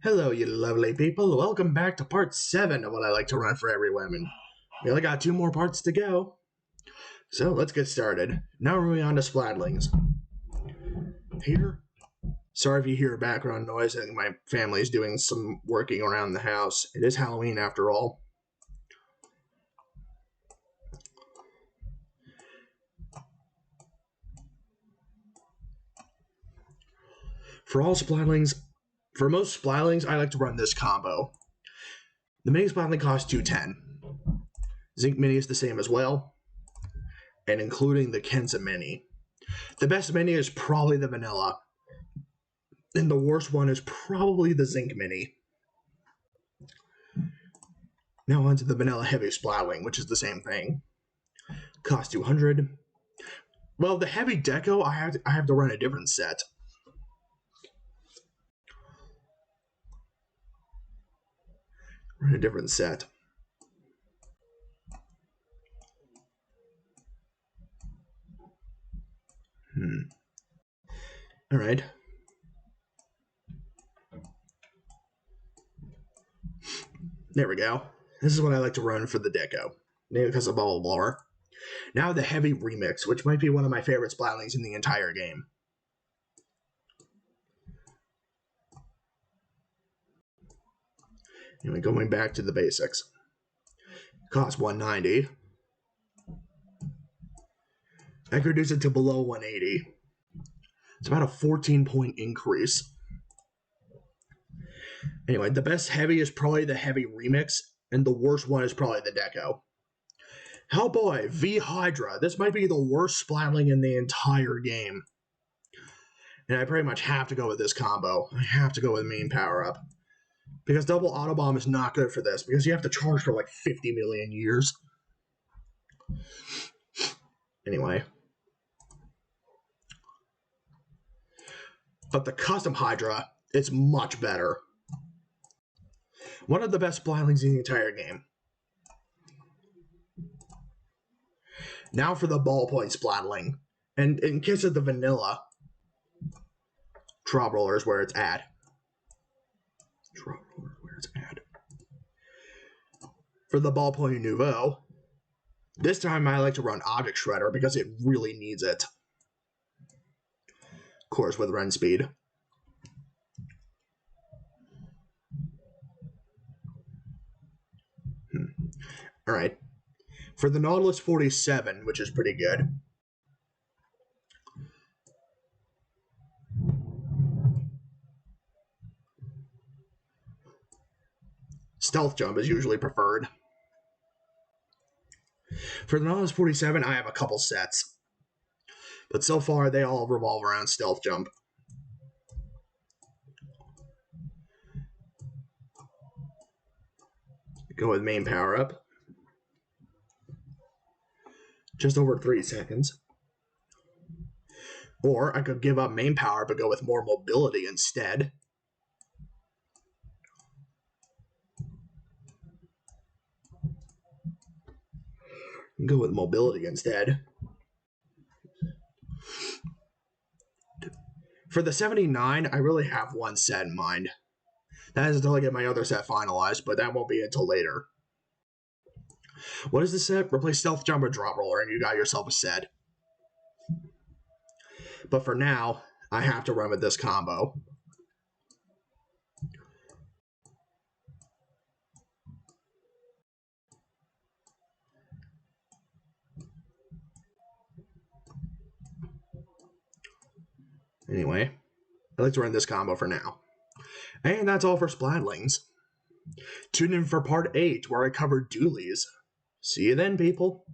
Hello, you lovely people. Welcome back to part 7 of what I like to run for every woman. We only got 2 more parts to go. So let's get started. Now we're moving on to splatlings. Here. Sorry if you hear background noise. I think my family is doing some working around the house. It is Halloween after all. For most splatlings, I like to run this combo. The mini splatling costs $210. Zinc mini is the same as well, and including the Kenza mini. The best mini is probably the vanilla, and the worst one is probably the zinc mini. Now onto the vanilla heavy splatling, which is the same thing. Cost $200. Well, the heavy deco, I have to run a different set. Run a different set. All right. There we go. This is what I like to run for the deco, maybe because of bubble blower. Now the heavy remix, which might be one of my favorite splatlings in the entire game. Anyway, going back to the basics. Cost $190. I could reduce it to below $180. It's about a 14-point increase. Anyway, the best heavy is probably the heavy remix, and the worst one is probably the deco. Hellboy V Hydra. This might be the worst splatling in the entire game. And I pretty much have to go with this combo. I have to go with main power up. Because double autobomb is not good for this, because you have to charge for like 50 million years. Anyway. But the custom Hydra, it's much better. One of the best splatlings in the entire game. Now for the ballpoint splatling. And in case of the vanilla, drop roller is where it's at. Drop roller is where it's at. For the ballpoint nouveau, this time I like to run object shredder because it really needs it. Of course, with run speed. Alright. For the Nautilus 47, which is pretty good. Stealth jump is usually preferred. For the Nautilus 47, I have a couple sets. But so far, they all revolve around stealth jump. Go with main power up. Just over 3 seconds. Or I could give up main power but go with more mobility instead. Go with mobility instead. For the 79, I really have one set in mind. That is until I get my other set finalized, but that won't be until later. What is the set? Replace stealth jump or drop roller, and you got yourself a set. But for now, I have to run with this combo. Anyway, I like to run this combo for now. And that's all for splatlings. Tune in for part 8, where I cover dualies. See you then, people.